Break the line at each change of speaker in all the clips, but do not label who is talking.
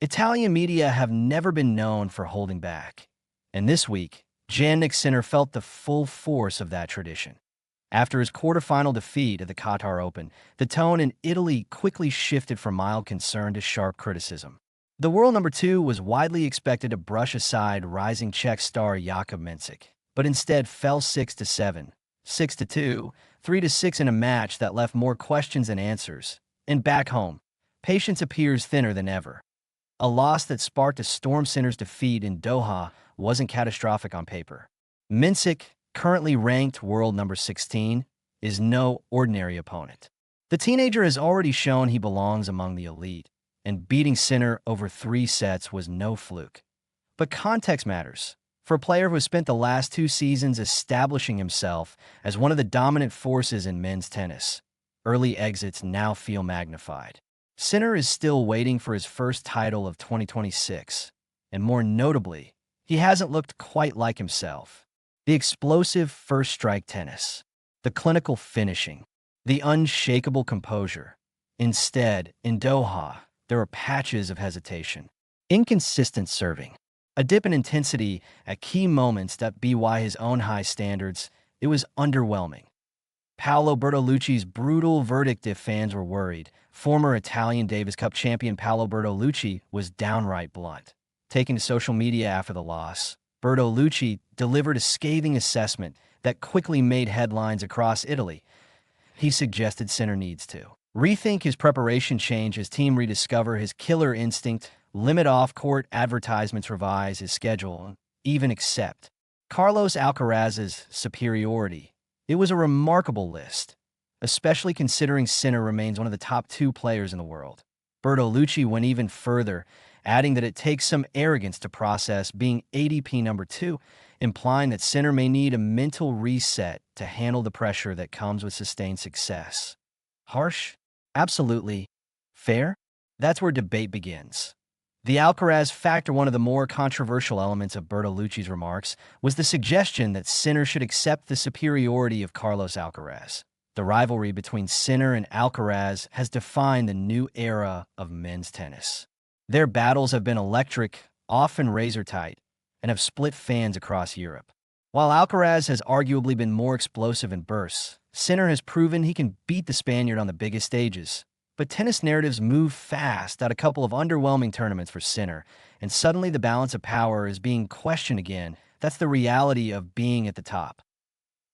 Italian media have never been known for holding back. And this week, Jannik Sinner felt the full force of that tradition. After his quarterfinal defeat at the Qatar Open, the tone in Italy quickly shifted from mild concern to sharp criticism. The world number two was widely expected to brush aside rising Czech star Jakub Mensik, but instead fell 6-7, 6-2, 3-6 in a match that left more questions than answers. And back home, patience appears thinner than ever. A loss that sparked a storm. Sinner's defeat in Doha wasn't catastrophic on paper. Mensik, currently ranked world number 16, is no ordinary opponent. The teenager has already shown he belongs among the elite, and beating Sinner over 3 sets was no fluke. But context matters. For a player who has spent the last 2 seasons establishing himself as one of the dominant forces in men's tennis, early exits now feel magnified. Sinner is still waiting for his first title of 2026, and more notably, he hasn't looked quite like himself. The explosive first-strike tennis, the clinical finishing, the unshakable composure. Instead, in Doha, there are patches of hesitation, inconsistent serving, a dip in intensity at key moments that belie his own high standards. It was underwhelming. Paolo Bertolucci's brutal verdict, if fans were worried. Former Italian Davis Cup champion Paolo Bertolucci was downright blunt. Taking to social media after the loss, Bertolucci delivered a scathing assessment that quickly made headlines across Italy. He suggested Sinner needs to rethink his preparation, change his team, rediscover his killer instinct, limit off-court advertisements, revise his schedule, and even accept Carlos Alcaraz's superiority. It was a remarkable list, especially considering Sinner remains one of the top 2 players in the world. Bertolucci went even further, adding that it takes some arrogance to process being ADP number 2, implying that Sinner may need a mental reset to handle the pressure that comes with sustained success. Harsh? Absolutely. Fair? That's where debate begins. The Alcaraz factor. One of the more controversial elements of Bertolucci's remarks was the suggestion that Sinner should accept the superiority of Carlos Alcaraz. The rivalry between Sinner and Alcaraz has defined the new era of men's tennis. Their battles have been electric, often razor-tight, and have split fans across Europe. While Alcaraz has arguably been more explosive in bursts, Sinner has proven he can beat the Spaniard on the biggest stages. But tennis narratives move fast. At a couple of underwhelming tournaments for Sinner, and suddenly the balance of power is being questioned again. That's the reality of being at the top.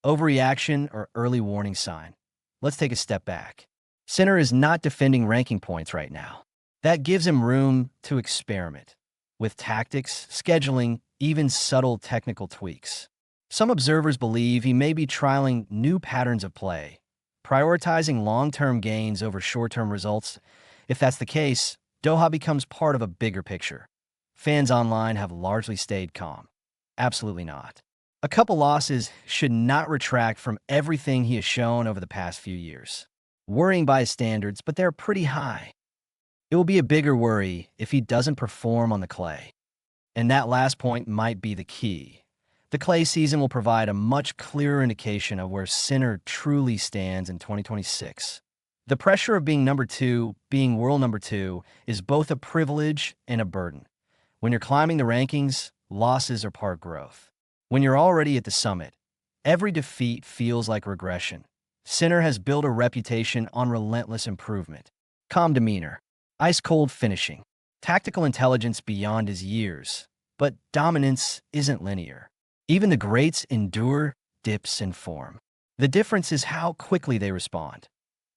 Overreaction or early warning sign? Let's take a step back. Sinner is not defending ranking points right now. That gives him room to experiment with tactics, scheduling, even subtle technical tweaks. Some observers believe he may be trialing new patterns of play, prioritizing long-term gains over short-term results. If that's the case, Doha becomes part of a bigger picture. Fans online have largely stayed calm. Absolutely not. A couple losses should not retract from everything he has shown over the past few years. Worrying by his standards, but they're pretty high. It will be a bigger worry if he doesn't perform on the clay. And that last point might be the key. The clay season will provide a much clearer indication of where Sinner truly stands in 2026. The pressure of being number 2, being world number 2, is both a privilege and a burden. When you're climbing the rankings, losses are part growth. When you're already at the summit, every defeat feels like regression. Sinner has built a reputation on relentless improvement, calm demeanor, ice-cold finishing, tactical intelligence beyond his years. But dominance isn't linear. Even the greats endure dips in form. The difference is how quickly they respond.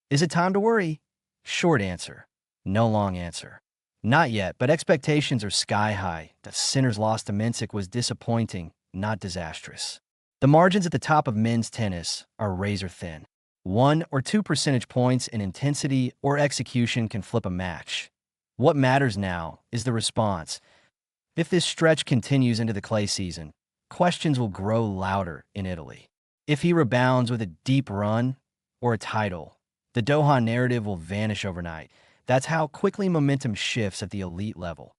Is it time to worry? Short answer. No long answer. Not yet, but expectations are sky high. The Sinner's loss to Mensik was disappointing, not disastrous. The margins at the top of men's tennis are razor thin. 1 or 2 percentage points in intensity or execution can flip a match. What matters now is the response. If this stretch continues into the clay season, questions will grow louder in Italy. If he rebounds with a deep run or a title, the Doha narrative will vanish overnight. That's how quickly momentum shifts at the elite level.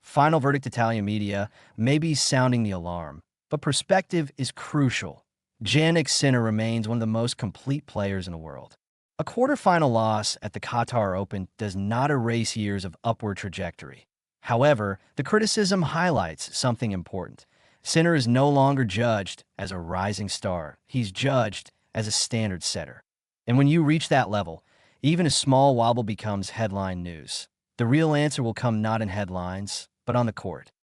Final verdict. Italian media may be sounding the alarm, but perspective is crucial. Jannik Sinner remains one of the most complete players in the world. A quarterfinal loss at the Qatar Open does not erase years of upward trajectory. However, the criticism highlights something important. Sinner is no longer judged as a rising star. He's judged as a standard setter. And when you reach that level, even a small wobble becomes headline news. The real answer will come not in headlines, but on the court.